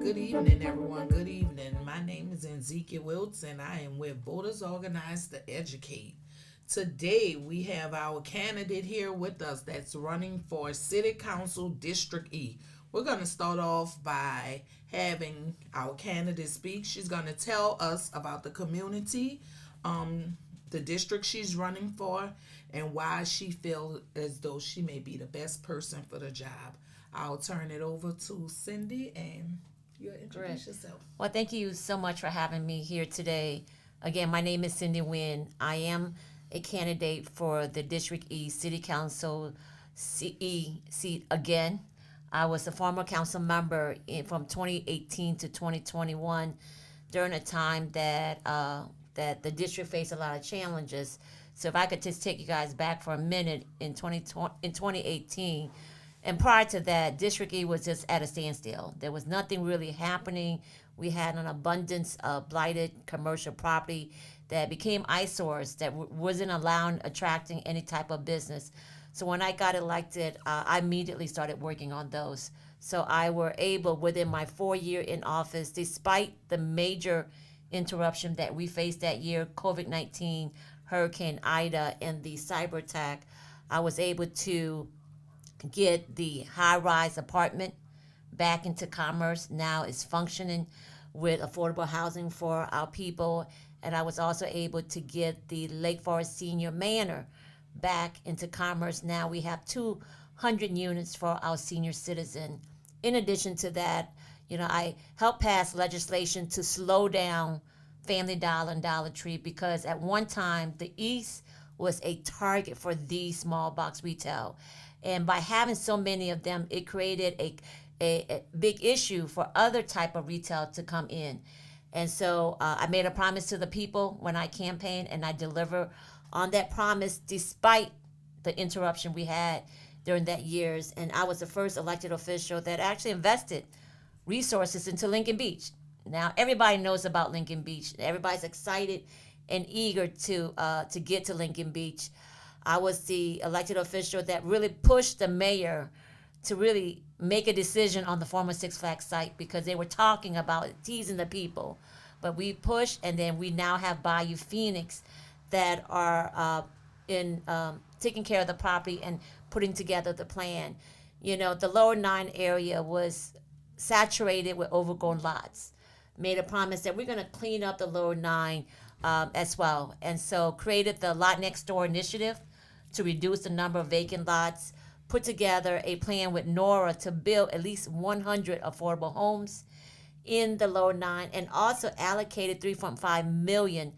Good evening, everyone. Good evening. My name is Ezekiel Wiltz, and I am with Voters Organized to Educate. Today, we have our candidate here with us that's running for City Council District E. We're going to start off by having our candidate speak. She's going to tell us about the community, the district she's running for, and why she feels as though she may be the best person for the job. I'll turn it over to Cyndi, and you'll Great. introduce yourself. Well, thank you so much for having me here today. Again, my name is Cyndi Nguyen. I am a candidate for the District E City Council seat again. I was a former council member from 2018 to 2021 during a time that the district faced a lot of challenges. So if I could just take you guys back for a minute in 2018, and prior to that, District E was just at a standstill. There was nothing really happening. We had an abundance of blighted commercial property that became eyesores that wasn't allowing attracting any type of business. So when I got elected, I immediately started working on those. So I were able, within my 4 year in office, despite the major interruption that we faced that year, COVID-19, Hurricane Ida, and the cyber attack, I was able to get the high-rise apartment back into commerce. Now it's functioning with affordable housing for our people. And I was also able to get the Lake Forest Senior Manor back into commerce. Now we have 200 units for our senior citizen. In addition to that, I helped pass legislation to slow down Family Dollar and Dollar Tree because at one time the East was a target for these small box retail. And by having so many of them, it created a big issue for other type of retail to come in. And so I made a promise to the people when I campaigned, and I deliver on that promise despite the interruption we had during that years. And I was the first elected official that actually invested resources into Lincoln Beach. Now everybody knows about Lincoln Beach. Everybody's excited and eager to get to Lincoln Beach. I was the elected official that really pushed the mayor to really make a decision on the former Six Flags site because they were talking about teasing the people. But we pushed, and then we now have Bayou Phoenix that are in taking care of the property and putting together the plan. The lower nine area was saturated with overgrown lots. Made a promise that we're going to clean up the lower nine as well. And so created the Lot Next Door initiative to reduce the number of vacant lots, put together a plan with Nora to build at least 100 affordable homes in the lower nine, and also allocated $3.5 million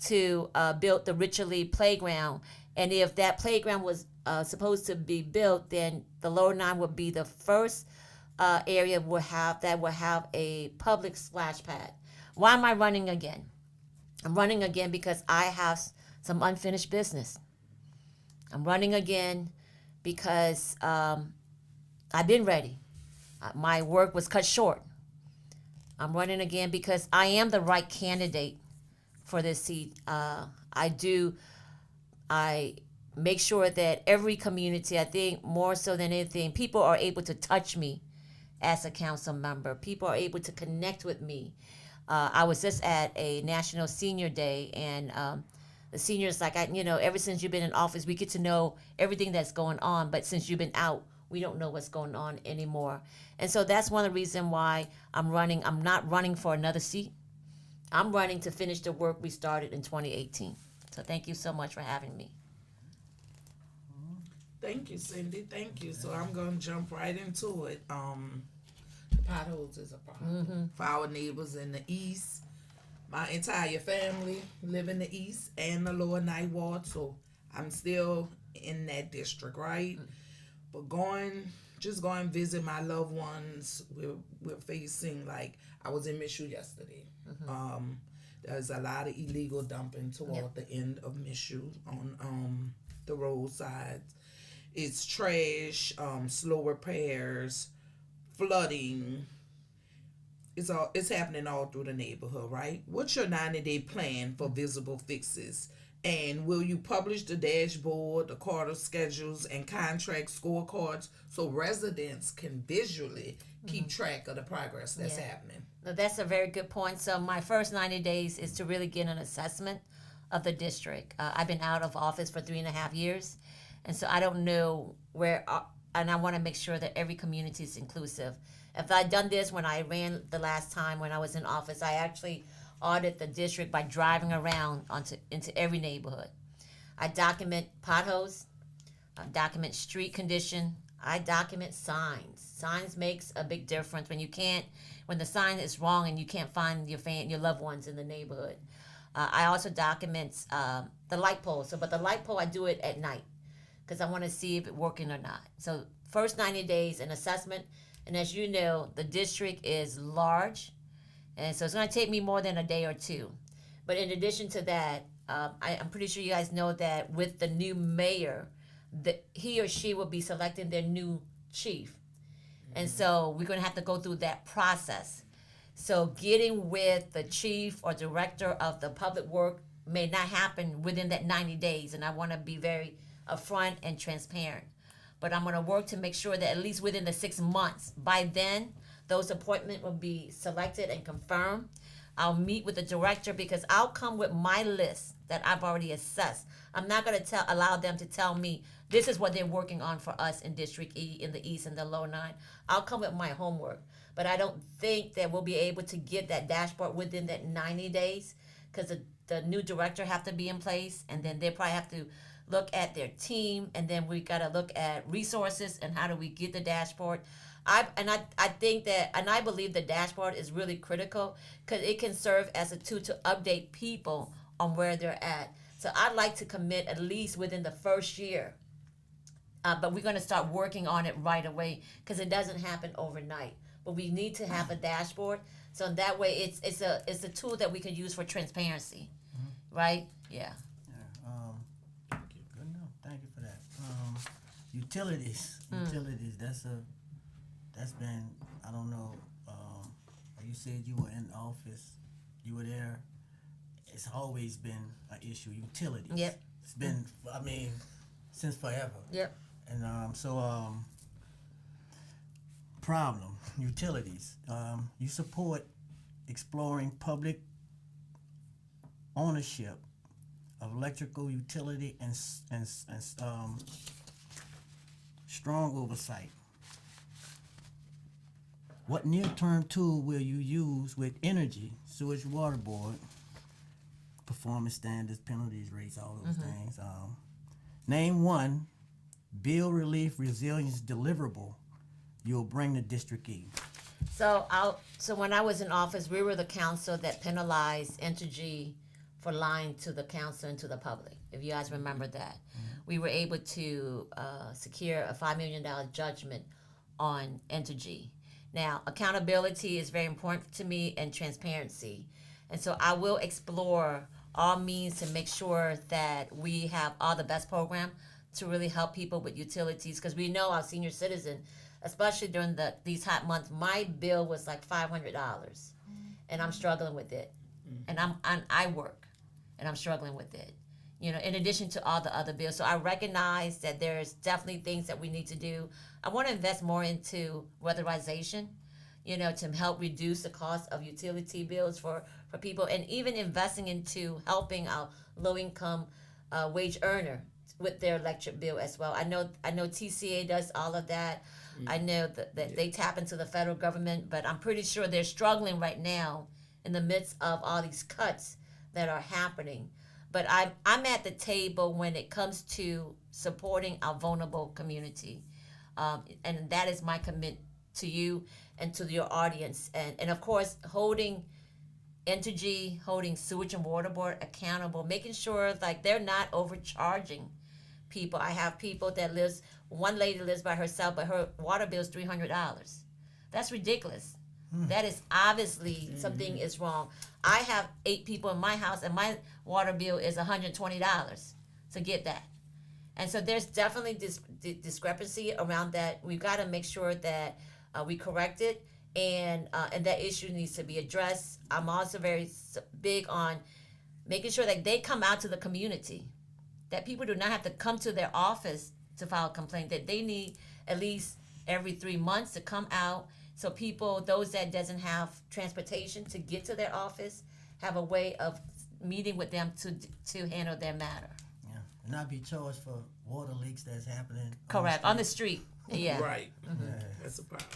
to build the Richard Lee playground. And if that playground was supposed to be built, then the lower nine would be the first area will have a public splash pad. Why am I running again? I'm running again because I have some unfinished business. I'm running again because I've been ready. My work was cut short. I'm running again because I am the right candidate for this seat. I make sure that every community, I think more so than anything, people are able to touch me as a council member. People are able to connect with me. I was just at a National Senior Day, and the seniors ever since you've been in office, we get to know everything that's going on. But since you've been out, we don't know what's going on anymore. And so that's one of the reasons why I'm running. I'm not running for another seat. I'm running to finish the work we started in 2018. So thank you so much for having me. Thank you, Cyndi. Thank you. So I'm gonna jump right into it. The potholes is a problem for our neighbors in the east. My entire family live in the east and the lower ninth ward, so I'm still in that district, right? But just going visit my loved ones. We're facing, like, I was in Michoud yesterday. There's a lot of illegal dumping toward the end of Michoud on the roadside. It's trash, slow repairs, flooding. It's happening all through the neighborhood, right? What's your 90-day plan for visible fixes And will you publish the dashboard, the quarter schedules, and contract scorecards so residents can visually keep track of the progress that's Yeah. happening? Now, that's a very good point. So my first 90 days is to really get an assessment of the district. I've been out of office for 3.5 years, and so I don't know where, and I want to make sure that every community is inclusive. If I'd done this when I ran the last time when I was in office, I actually audit the district by driving around into every neighborhood. I document potholes, I document street condition, I document signs. Signs makes a big difference when the sign is wrong and you can't find your loved ones in the neighborhood. I also document the light pole. But the light pole I do it at night because I want to see if it's working or not. So first 90 days an assessment, and as you know, the district is large, and so it's going to take me more than a day or two. But in addition to that, I'm pretty sure you guys know that with the new mayor, that he or she will be selecting their new chief. And so we're going to have to go through that process. So getting with the chief or director of the public work may not happen within that 90 days. And I want to be very upfront and transparent. But I'm going to work to make sure that at least within the 6 months, by then, those appointments will be selected and confirmed. I'll meet with the director because I'll come with my list that I've already assessed. I'm not going to allow them to tell me this is what they're working on for us in District E, in the East and the Lower 9. I'll come with my homework. But I don't think that we'll be able to get that dashboard within that 90 days because the new director have to be in place, and then they probably have to look at their team, and then we got to look at resources and how do we get the dashboard. I think that, and I believe the dashboard is really critical because it can serve as a tool to update people on where they're at. So I'd like to commit at least within the first year, but we're going to start working on it right away because it doesn't happen overnight. But we need to have a dashboard, so that way it's a tool that we can use for transparency, right? Yeah. Thank you. Good enough. Thank you for that. Utilities. That's been, I don't know. You said you were in office. You were there. It's always been an issue. Utilities. Yep. It's been, I mean, since forever. Yep. And problem, utilities. You support exploring public ownership of electrical utility and strong oversight. What near-term tool will you use with energy, sewage, water board, performance standards, penalties, rates, all those things? Name one bill relief resilience deliverable you'll bring to District E. So when I was in office, we were the council that penalized Entergy for lying to the council and to the public. If you guys remember that, we were able to secure a $5 million judgment on Entergy. Now, accountability is very important to me, and transparency, and so I will explore all means to make sure that we have all the best program to really help people with utilities, because we know our senior citizen, especially during these hot months, my bill was like $500, and I'm struggling with it, and I work, and I'm struggling with it. You know, in addition to all the other bills. So I recognize that there's definitely things that we need to do. I want to invest more into weatherization, you know, to help reduce the cost of utility bills for people, and even investing into helping our low-income wage earner with their electric bill as well. I know TCA does all of that. I know that they tap into the federal government, but I'm pretty sure they're struggling right now in the midst of all these cuts that are happening. But I'm at the table when it comes to supporting our vulnerable community. And that is my commitment to you and to your audience. And of course, holding Entergy, holding Sewage and Water Board accountable, making sure like they're not overcharging people. I have people that one lady lives by herself, but her water bill is $300. That's ridiculous. That is obviously something is wrong. I have 8 people in my house, and my water bill is $120 to get that. And so there's definitely this discrepancy around that. We've got to make sure that we correct it, and that issue needs to be addressed. I'm also very big on making sure that they come out to the community, that people do not have to come to their office to file a complaint, that they need at least every 3 months to come out, so people, those that doesn't have transportation to get to their office, have a way of meeting with them to handle their matter. Yeah, and not be charged for water leaks that's happening. Correct, on the street. Yeah. Right. Mm-hmm. Yeah. That's a problem.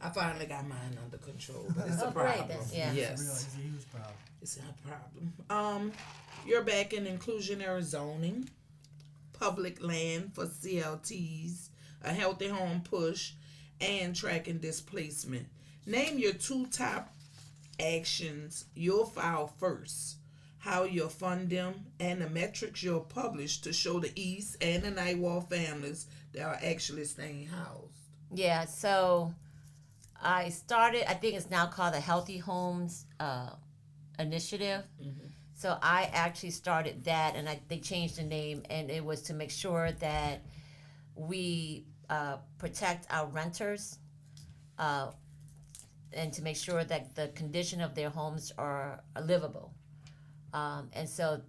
I finally got mine under control, but it's Oh, a great. problem. Yeah. Yes. It's a huge problem. It's a problem. You're back in inclusionary zoning, public land for CLTs, a healthy home push, and tracking displacement. Name your 2 top actions you'll file first, how you'll fund them, and the metrics you'll publish to show the East and the Nightwall families that are actually staying housed. Yeah, so I started, I think it's now called the Healthy Homes Initiative. Mm-hmm. So I actually started that, and they changed the name, and it was to make sure that we protect our renters, and to make sure that the condition of their homes are livable. And so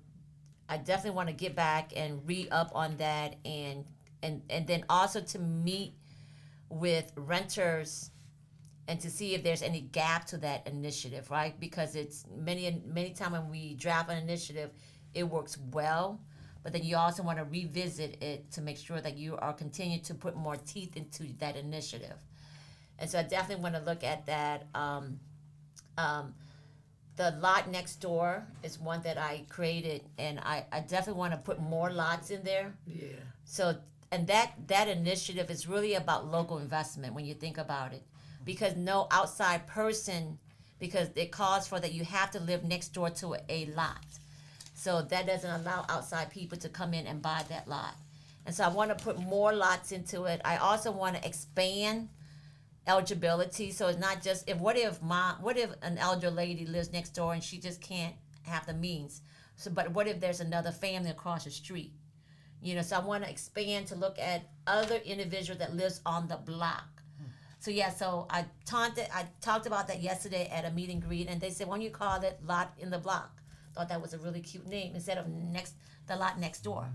I definitely want to get back and re-up on that, and then also to meet with renters and to see if there's any gap to that initiative, right? Because it's many times when we draft an initiative, it works well, but then you also want to revisit it to make sure that you are continuing to put more teeth into that initiative. And so I definitely want to look at that. The lot next door is one that I created, and I definitely want to put more lots in there. Yeah. So, and that initiative is really about local investment when you think about it, because no outside person, because it calls for that you have to live next door to a lot. So that doesn't allow outside people to come in and buy that lot. And so I want to put more lots into it. I also want to expand eligibility, so it's not just what if an elder lady lives next door and she just can't have the means, so but what if there's another family across the street, so I want to expand to look at other individual that lives on the block. So I talked about that yesterday at a meet and greet, and they said, why don't you call it lot in the block? Thought that was a really cute name instead of the lot next door.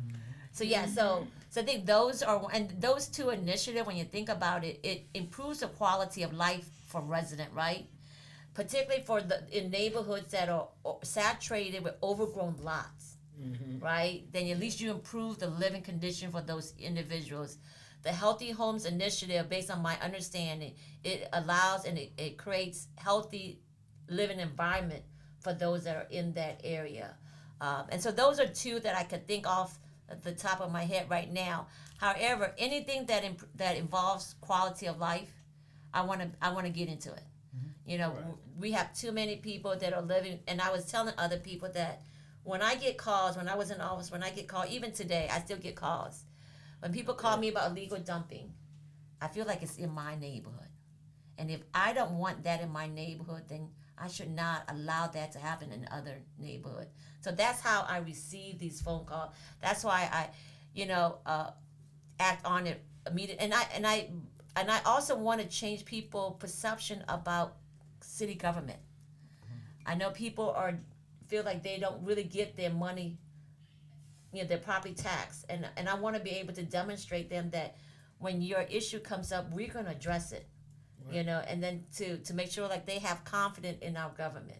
So I think those are, and those 2 initiatives, when you think about it, it improves the quality of life for resident, right? Particularly in neighborhoods that are saturated with overgrown lots, right? Then at least you improve the living condition for those individuals. The Healthy Homes Initiative, based on my understanding, it allows and it creates healthy living environment for those that are in that area. And so those are 2 that I could think of at the top of my head right now. However, anything that involves quality of life, I want to get into it. Right. We have too many people that are living, and I was telling other people that when I get calls, when I was in office, when I get called, even today, I still get calls. When people call me about illegal dumping, I feel like it's in my neighborhood. And if I don't want that in my neighborhood, then I should not allow that to happen in other neighborhoods. So that's how I receive these phone calls. That's why I, act on it immediately. And I also want to change people's perception about city government. I know people feel like they don't really get their money, their property tax, and I want to be able to demonstrate them that when your issue comes up, we're going to address it. Right. And then to make sure like they have confidence in our government.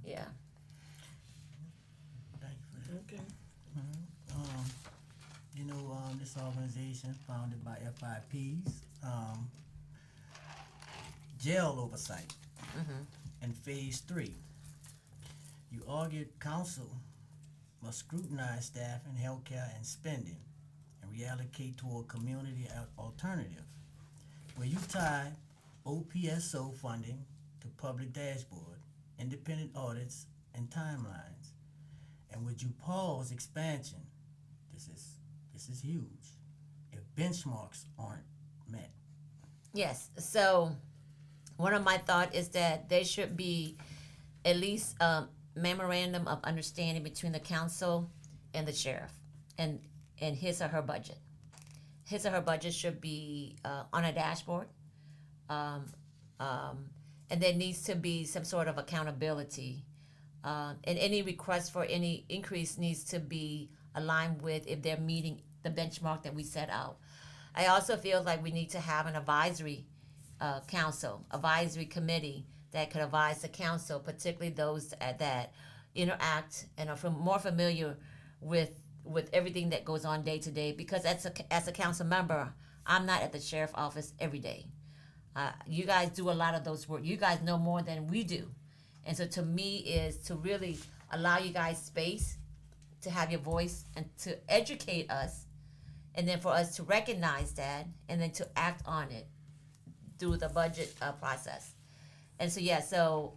Yeah. Okay. This organization founded by FIPs, jail oversight, in phase 3. You argued council must scrutinize staff and healthcare and spending and reallocate toward community alternative, where you tie OPSO funding to public dashboard, independent audits, and timelines. And would you pause expansion? This is huge. If benchmarks aren't met. Yes. So one of my thoughts is that there should be at least a memorandum of understanding between the council and the sheriff, and his or her budget. His or her budget should be on a dashboard. And there needs to be some sort of accountability And any request for any increase needs to be aligned with if they're meeting the benchmark that we set out. I also feel like we need to have an advisory council, advisory committee that could advise the council, particularly those that interact and are more familiar with everything that goes on day to day. Because as a council member, I'm not at the sheriff's office every day. You guys do a lot of those work. You guys know more than we do, and so to me is to really allow you guys space to have your voice and to educate us, and then for us to recognize that and then to act on it through the budget process. And so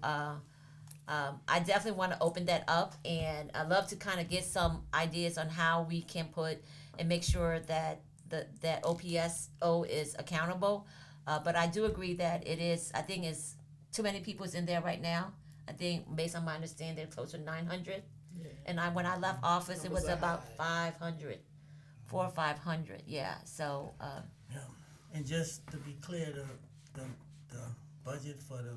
I definitely want to open that up, and I love to kind of get some ideas on how we can put and make sure that that OPSO is accountable. But I do agree that I think it's too many people's in there right now. I think based on my understanding, they're closer to 900. Yeah. And when I left office, it was about 500, 400 or 500. Yeah. So. Yeah. And just to be clear, the budget for the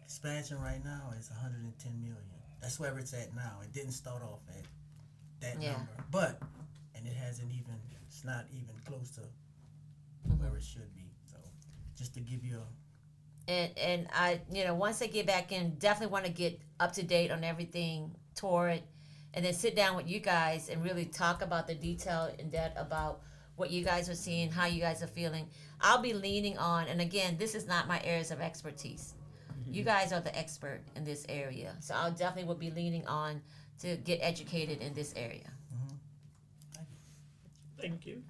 expansion right now is 110 million. That's where it's at now. It didn't start off at that number, it's not even close to where it should be. So, just to give you and I, once I get back in, definitely want to get up to date on everything, tour it, and then sit down with you guys and really talk about the detail in depth about what you guys are seeing, how you guys are feeling. I'll be leaning on, and again, this is not my areas of expertise. You guys are the expert in this area, so I definitely will be leaning on to get educated in this area. Thank you.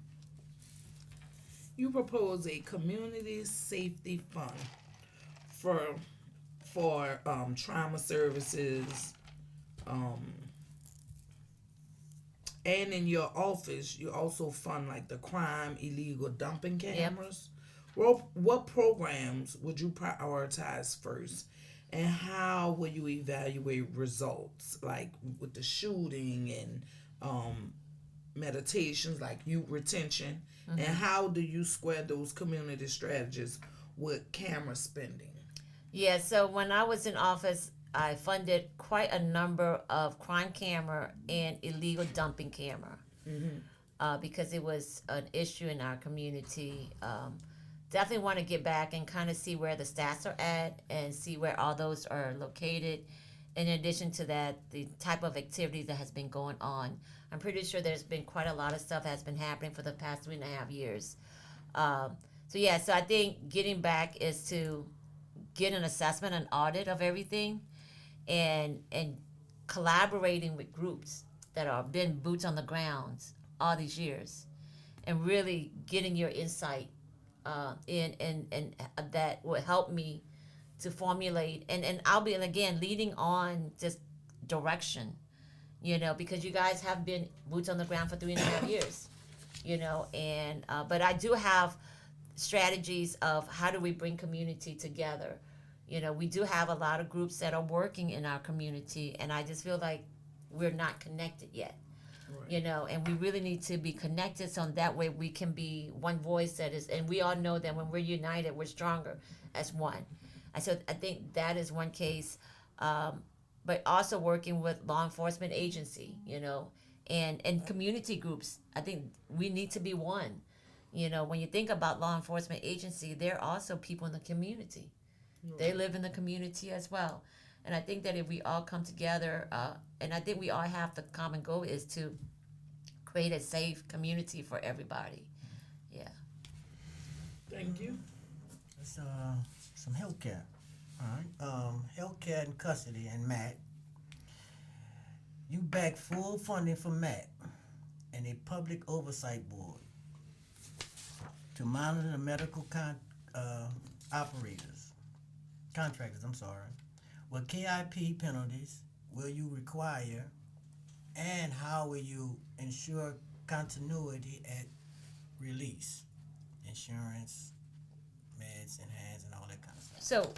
You propose a community safety fund for trauma services, and in your office you also fund like the crime illegal dumping cameras. Yep. What programs would you prioritize first, and how will you evaluate results, like with the shooting and meditations like youth retention, and how do you square those community strategies with camera spending? Yeah, so when I was in office, I funded quite a number of crime camera and illegal dumping camera because it was an issue in our community. Definitely want to get back and kind of see where the stats are at and see where all those are located. In addition to that, the type of activity that has been going on. I'm pretty sure there's been quite a lot of stuff that's been happening for the past 3.5 years. So I think getting back is to get an assessment, an audit of everything, and collaborating with groups that have been boots on the ground all these years, and really getting your insight and that will help me to formulate, and I'll be again leading on just direction, because you guys have been boots on the ground for 3.5 years, and but I do have strategies of how do we bring community together. We do have a lot of groups that are working in our community, and I just feel like we're not connected yet. Right. And we really need to be connected so that way we can be one voice and we all know that when we're united, we're stronger as one. I think that is one case, but also working with law enforcement agency, and community groups. I think we need to be one. When you think about law enforcement agency, they're also people in the community. Right. They live in the community as well. And I think that if we all come together, and I think we all have the common goal is to create a safe community for everybody. Yeah. Thank you. That's some healthcare. All right. Healthcare and custody and MAT. You back full funding for MAT and a public oversight board to monitor the medical contractors. What KIP penalties will you require, and how will you ensure continuity at release? Insurance, meds in hands, and all that kind of stuff. So,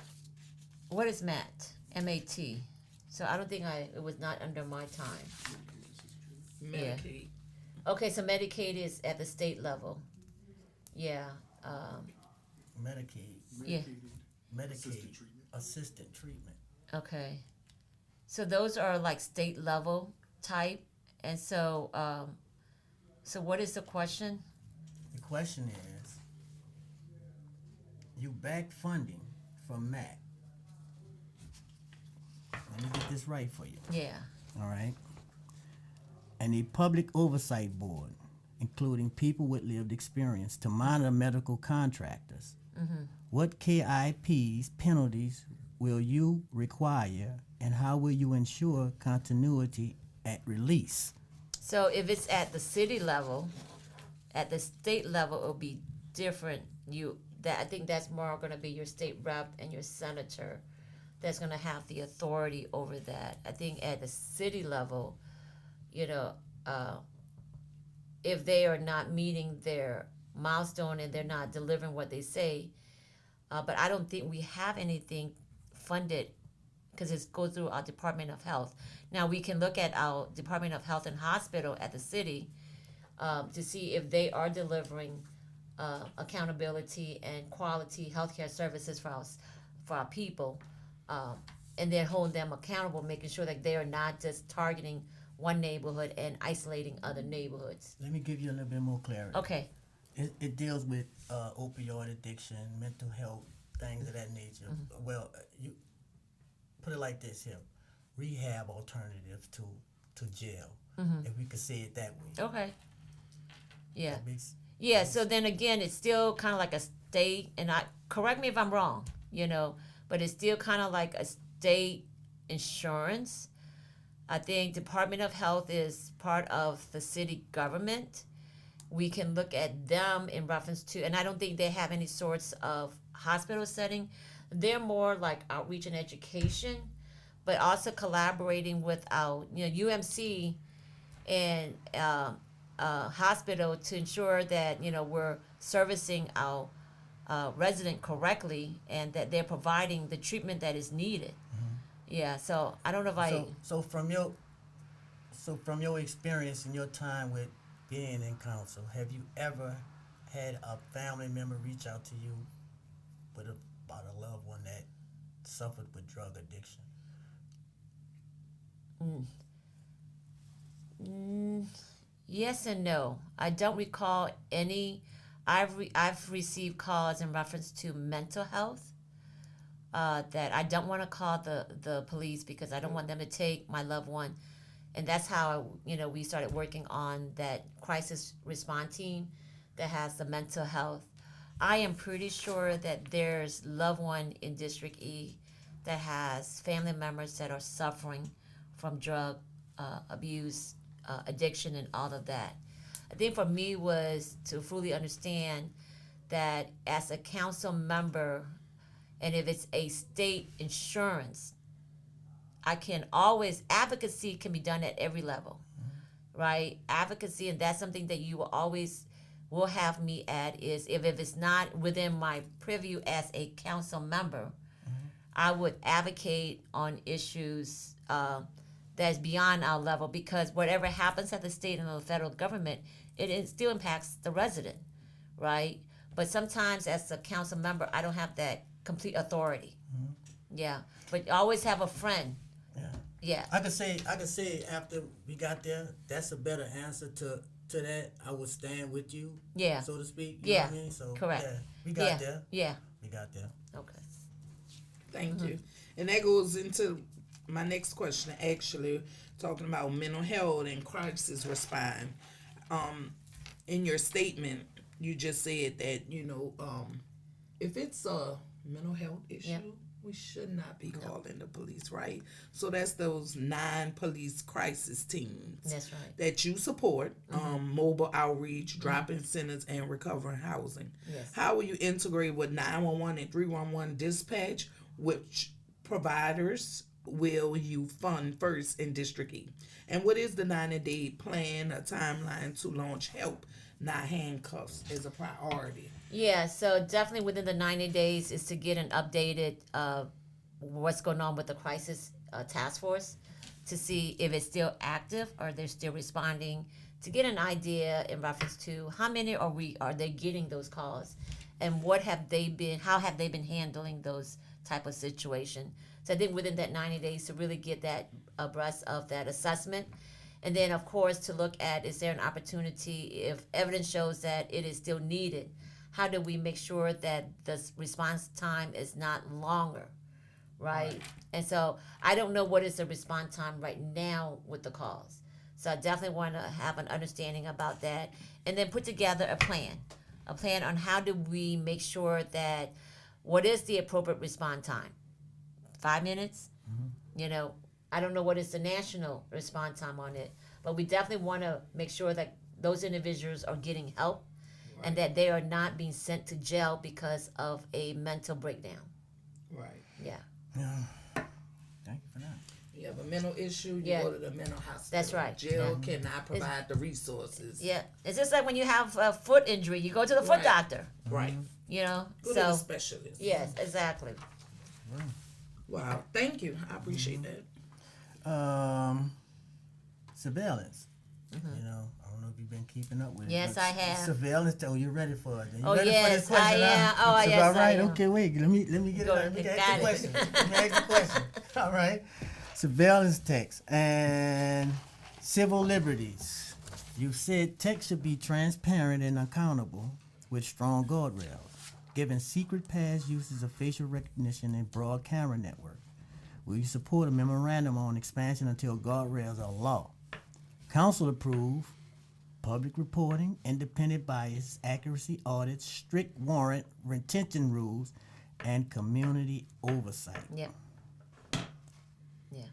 what is MAT? M-A-T. So I don't think it was not under my time. Medicaid. Yeah. Okay, so Medicaid is at the state level. Yeah. Medicaid. Yeah. Medicaid. Assisted treatment. Okay. So those are like state level type. And so, so what is the question? The question is, you back funding from MAC. Let me get this right for you. Yeah. All right. And a public oversight board, including people with lived experience, to monitor medical contractors. What KIPs penalties will you require, and how will you ensure continuity at release? So if it's at the city level, at the state level, it'll be different. I think that's more going to be your state rep and your senator that's going to have the authority over that. I think at the city level, you know, if they are not meeting their milestone and they're not delivering what they say, but I don't think we have anything funded because it goes through our Department of Health. Now we can look at our Department of Health and Hospital at the city to see if they are delivering accountability and quality healthcare services for our people, and then hold them accountable, making sure that they are not just targeting one neighborhood and isolating other neighborhoods. Let me give you a little bit more clarity. Okay. It deals with opioid addiction, mental health, things of that nature. Well, you put it like this here: rehab alternatives to jail, if we could say it that way. Okay. Yeah. That makes- Yeah. So then again, it's still kind of like a state, and correct me if I'm wrong, but it's still kind of like a state insurance. I think Department of Health is part of the city government. We can look at them in reference to, and I don't think they have any sorts of hospital setting. They're more like outreach and education, but also collaborating with our, UMC and hospital to ensure that, we're servicing our resident correctly and that they're providing the treatment that is needed. Yeah, so I don't know if So from your experience and your time with being in council, have you ever had a family member reach out to you about a loved one that suffered with drug addiction? Yes and no. I don't recall any. I've received calls in reference to mental health that I don't want to call the police because I don't want them to take my loved one. And that's how, we started working on that crisis response team that has the mental health. I am pretty sure that there's loved one in District E that has family members that are suffering from drug abuse, addiction, and all of that. I think for me was to fully understand that as a council member, and if it's a state insurance, I can always, advocacy can be done at every level, right? Advocacy, and that's something that you will have me at, is if it's not within my purview as a council member, I would advocate on issues that's beyond our level, because whatever happens at the state and the federal government, it still impacts the resident, right? But sometimes as a council member, I don't have that complete authority. Yeah, but you always have a friend. Yeah. I could say after we got there, that's a better answer to that. I would stand with you. Yeah. So to speak. You know what I mean? So correct. Yeah, we got there. Yeah. We got there. Okay. Thank you. And that goes into my next question, actually, talking about mental health and crisis response. In your statement, you just said that, if it's a mental health issue, we should not be calling the police, right? So that's those 9 police crisis teams. That's right. That you support, mobile outreach, drop-in centers, and recovering housing. Yes. How will you integrate with 911 and 311 dispatch? Which providers will you fund first in District E? And what is the 90-day plan, a timeline to launch help, not handcuffs, as a priority? Yeah, so definitely within the 90 days is to get an updated what's going on with the crisis task force to see if it's still active or they're still responding, to get an idea in reference to how many are they getting those calls, and how have they been handling those type of situation. So I think within that 90 days to really get that abreast of that assessment. And then, of course, to look at, is there an opportunity, if evidence shows that it is still needed, how do we make sure that the response time is not longer, right? And so I don't know what is the response time right now with the calls. So I definitely want to have an understanding about that, and then put together a plan on how do we make sure that what is the appropriate response time. 5 minutes? You know, I don't know what is the national response time on it, but we definitely want to make sure that those individuals are getting help and that they are not being sent to jail because of a mental breakdown. Right. Yeah. Yeah. Thank you for that. You have a mental issue, you go to the mental hospital. That's right. Jail cannot provide the resources. Yeah. It's just like when you have a foot injury, you go to the foot doctor. Right. You know? Go to the specialist. Yes, exactly. Wow. Thank you. I appreciate that. Surveillance. You know, I don't know if you've been keeping up with it. Yes, I have. Surveillance. Oh, you're ready for it. Oh, yes, I am. Oh, yes, all right. I am. Okay, wait. Let me get it. Let me ask the question. Let me ask the question. All right. Surveillance text and civil liberties. You said text should be transparent and accountable with strong guardrails, given secret pass uses of facial recognition and broad camera network. Will you support a memorandum on expansion until guardrails are law? Council approve public reporting, independent bias, accuracy audits, strict warrant retention rules, and community oversight. Yep. Yeah.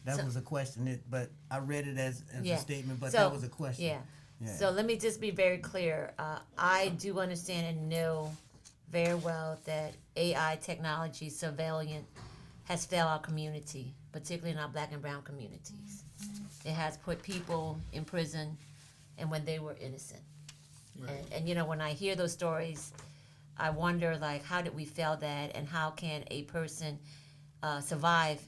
That was a question, but I read it as a statement, but So, that was a question. Yeah. So let me just be very clear. I do understand and know very well that AI technology surveillance has failed our community, particularly in our Black and brown communities. It has put people in prison and when they were innocent. Right. And you know, when I hear those stories, I wonder, like, how did we fail that, and how can a person survive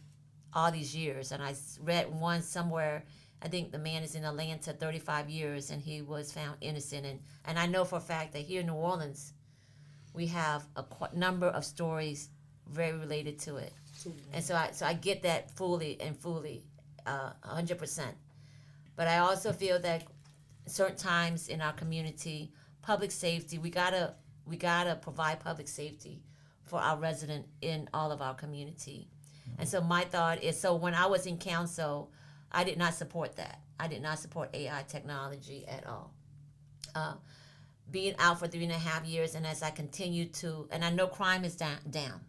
all these years? And I read one somewhere, I think the man is in Atlanta 35 years, and he was found innocent. And I know for a fact that here in New Orleans, we have a number of stories very related to it. And so I get that fully, 100%. But I also feel that certain times in our community, public safety, we gotta provide public safety for our resident in all of our community. And so my thought is, so when I was in council, I did not support that. I did not support AI technology at all. Being out for 3.5 years, and as I continue to, and I know crime is down.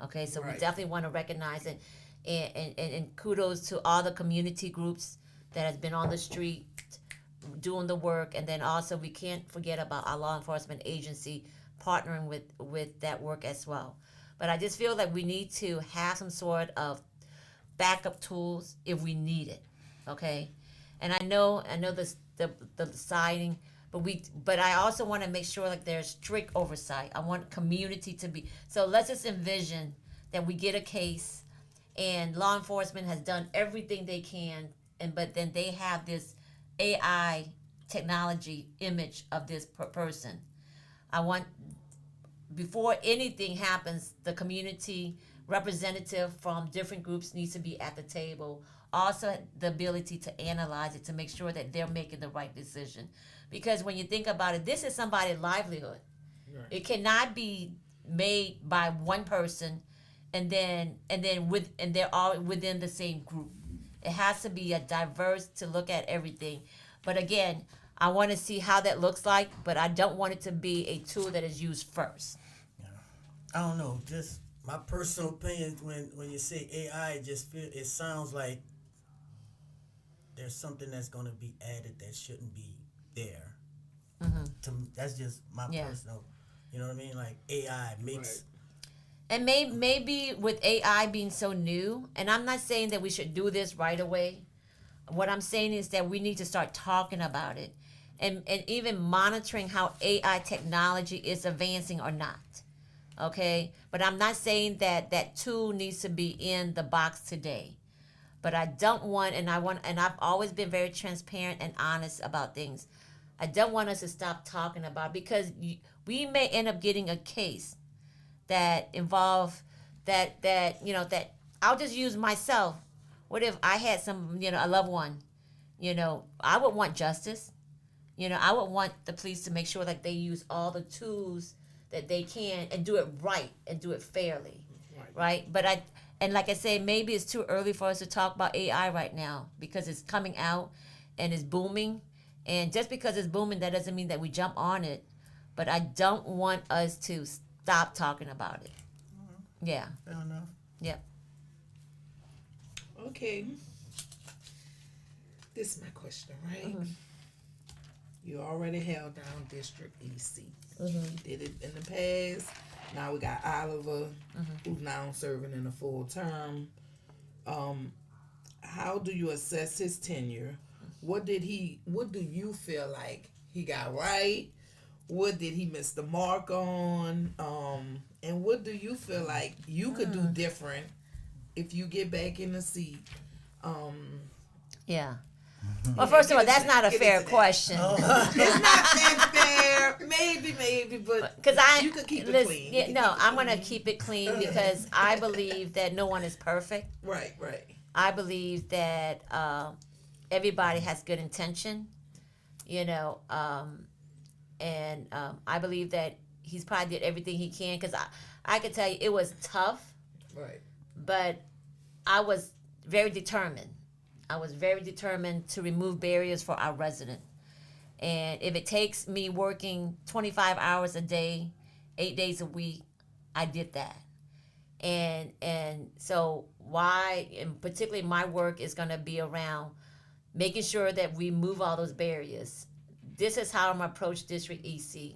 Okay, so we definitely want to recognize it, and kudos to all the community groups that has been on the street doing the work, and then also we can't forget about our law enforcement agency partnering with that work as well. But I just feel that we need to have some sort of backup tools if we need it. Okay, and I know the siding. But I also want to make sure like there's strict oversight. I want community to be. So let's just envision that we get a case and law enforcement has done everything they can, but then they have this AI technology image of this person. I want, before anything happens, the community representative from different groups needs to be at the table. Also the ability to analyze it to make sure that they're making the right decision. Because when you think about it, this is somebody's livelihood. Right. It cannot be made by one person and they're all within the same group. It has to be a diverse to look at everything. But again, I want to see how that looks like, but I don't want it to be a tool that is used first. Yeah. I don't know, just my personal opinion, when you say AI, it sounds like there's something that's going to be added that shouldn't be there. That's just my personal, you know what I mean? Like AI makes. Right. And maybe with AI being so new, and I'm not saying that we should do this right away. What I'm saying is that we need to start talking about it and even monitoring how AI technology is advancing or not. Okay? But I'm not saying that that tool needs to be in the box today. But I don't want, and I've always been very transparent and honest about things. I don't want us to stop talking about, because we may end up getting a case that involve that I'll just use myself. What if I had a loved one? I would want justice. I would want the police to make sure that they use all the tools that they can and do it right and do it fairly, right? And like I say, maybe it's too early for us to talk about AI right now because it's coming out and it's booming. And just because it's booming, that doesn't mean that we jump on it. But I don't want us to stop talking about it. Yeah. Fair enough. Yep. Okay. This is my question, right? Mm-hmm. You already held down District EC. Mm-hmm. You did it in the past. Now we got Oliver, who's now serving in a full term. How do you assess his tenure? What do you feel like he got right? What did he miss the mark on? And what do you feel like you could do different if you get back in the seat? Yeah. Well, first of all, that's not a fair question. It's not that fair. Maybe, but because you could keep it clean. I'm going to keep it clean because I believe that no one is perfect. Right. I believe that everybody has good intention, and I believe that he's probably did everything he can because I can tell you it was tough. Right. But I was very determined. I was very determined to remove barriers for our resident. And if it takes me working 25 hours a day, 8 days a week, I did that. And so and particularly my work is going to be around making sure that we move all those barriers. This is how I'm going to approach District EC.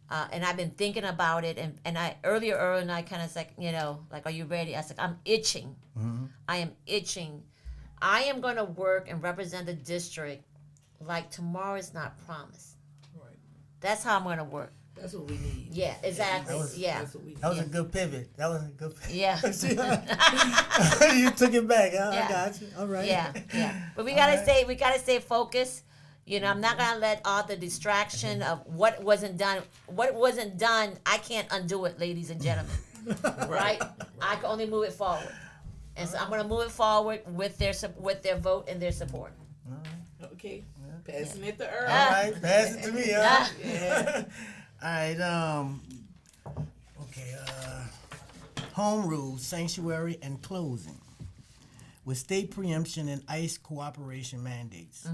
And I've been thinking about it. And I earlier, I kind of said, are you ready? I said, I'm itching. Mm-hmm. I am itching. I am going to work and represent the district like tomorrow is not promised. Right. That's how I'm going to work. That's what we need. Yeah, exactly. That's what we need. That was a good pivot. Yeah. You took it back. Yeah. I got you. All right. Yeah. But we gotta stay focused. I'm not gonna let all the distraction of what wasn't done. What wasn't done, I can't undo it, ladies and gentlemen. Right? I can only move it forward. And so I'm gonna move it forward with their vote and their support. Okay. Passing it to Earl. All right, pass it to me, huh? Yeah. All right, okay, home rules, sanctuary, and closing. With state preemption and ICE cooperation mandates,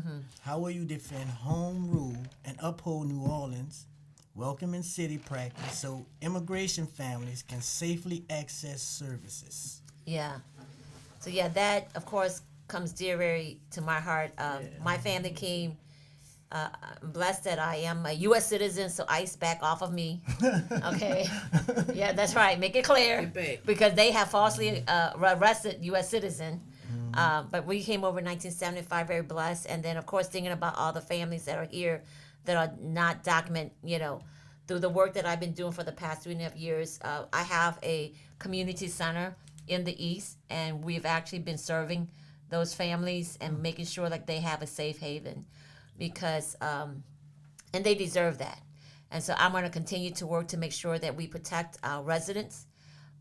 how will you defend home rule and uphold New Orleans' welcoming city practice so immigration families can safely access services? Yeah. So that of course comes very to my heart. My family came. I'm blessed that I am a U.S. citizen, so ICE back off of me. Okay. Yeah, that's right. Make it clear. Because they have falsely arrested U.S. citizen. But we came over in 1975, very blessed. And then, of course, thinking about all the families that are here that are not documented, through the work that I've been doing for the past 3.5 years. I have a community center in the East, and we've actually been serving those families and making sure like they have a safe haven. Because and they deserve that. And so I'm going to continue to work to make sure that we protect our residents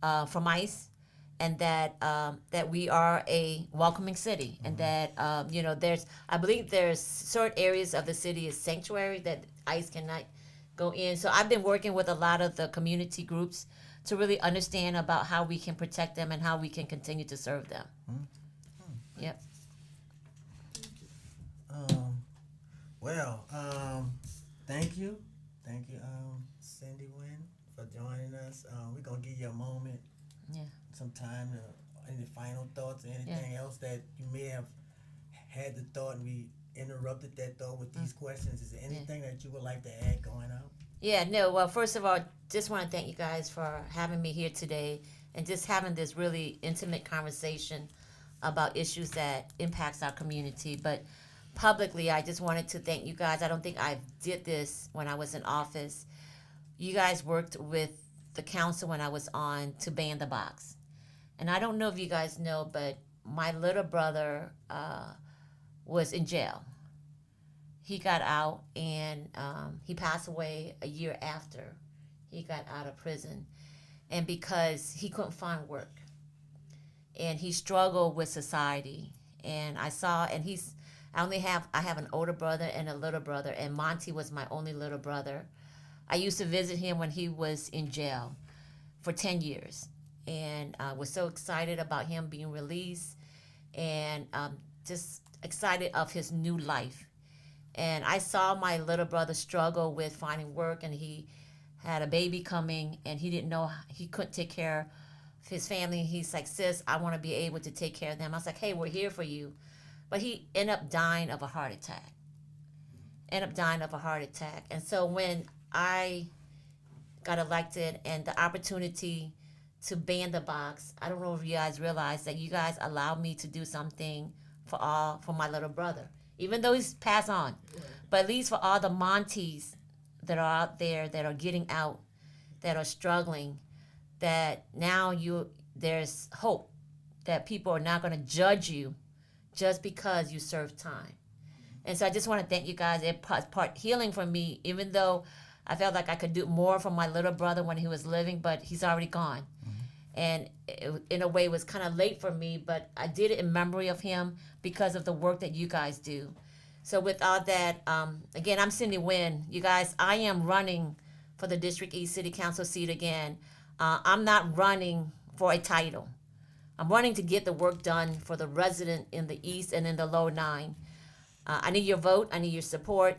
from ICE, and that we are a welcoming city, and that I believe there's certain areas of the city is sanctuary that ICE cannot go in. So I've been working with a lot of the community groups to really understand about how we can protect them and how we can continue to serve them. Yep. Well, thank you, Cyndi Nguyen, for joining us. We're gonna give you a moment, some time to any final thoughts or anything else that you may have had the thought and we interrupted that thought with these questions. Is there anything that you would like to add going out? Yeah, no. Well, first of all, just want to thank you guys for having me here today and just having this really intimate conversation about issues that impacts our community. But publicly, I just wanted to thank you guys. I don't think I did this when I was in office. You guys worked with the council when I was on to ban the box. And I don't know if you guys know, but my little brother was in jail. He got out, and he passed away a year after he got out of prison. and because he couldn't find work, and he struggled with society. And I saw, and I have an older brother and a little brother, and Monty was my only little brother. I used to visit him when he was in jail for 10 years, and I was so excited about him being released, and just excited of his new life. And I saw my little brother struggle with finding work, and he had a baby coming, and he didn't know, he couldn't take care of his family. He's like, sis, I want to be able to take care of them. I was like, hey, we're here for you. But he ended up dying of a heart attack. And so when I got elected and the opportunity to ban the box, I don't know if you guys realize that you guys allowed me to do something for my little brother, even though he's passed on. But at least for all the Monties that are out there that are getting out, that are struggling, that now there's hope that people are not going to judge you just because you serve time. And so I just want to thank you guys. It's part healing for me, even though I felt like I could do more for my little brother when he was living, but he's already gone. And in a way, it was kind of late for me, but I did it in memory of him because of the work that you guys do. So with all that, again, I'm Cyndi Nguyen. You guys, I am running for the District East City Council seat again. I'm not running for a title. I'm running to get the work done for the resident in the East and in the Lower 9. I need your vote. I need your support.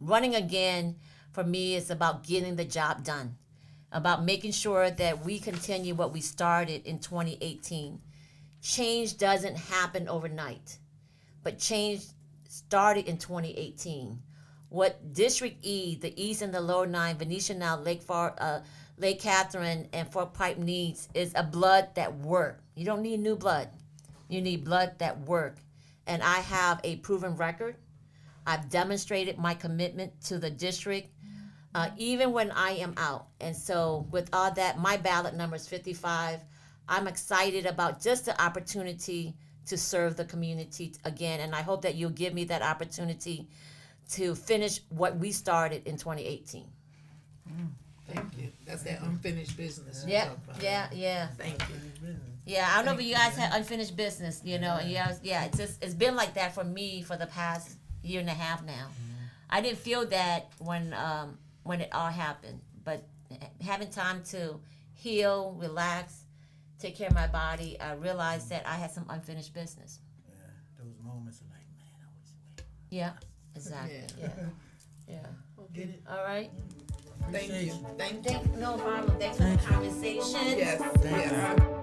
Running again for me is about getting the job done, about making sure that we continue what we started in 2018. Change doesn't happen overnight, but change started in 2018. What District E, the East and the Lower 9, Venetia now, Lake Catherine, and Fort Pipe needs is a blood that work. You don't need new blood. You need blood that work. And I have a proven record. I've demonstrated my commitment to the district, even when I am out. And so with all that, my ballot number is 55. I'm excited about just the opportunity to serve the community again. And I hope that you'll give me that opportunity to finish what we started in 2018. Thank you. That's that unfinished business. Yeah. Thank you. Yeah, I don't know if you guys had unfinished business, and it's been like that for me for the past year and a half now. I didn't feel that when it all happened, but having time to heal, relax, take care of my body, I realized that I had some unfinished business. Yeah, those moments are like, man, I was waiting. Yeah, exactly. Yeah. Get it? All right. Thank you. No problem. Thanks for the conversation. Yes.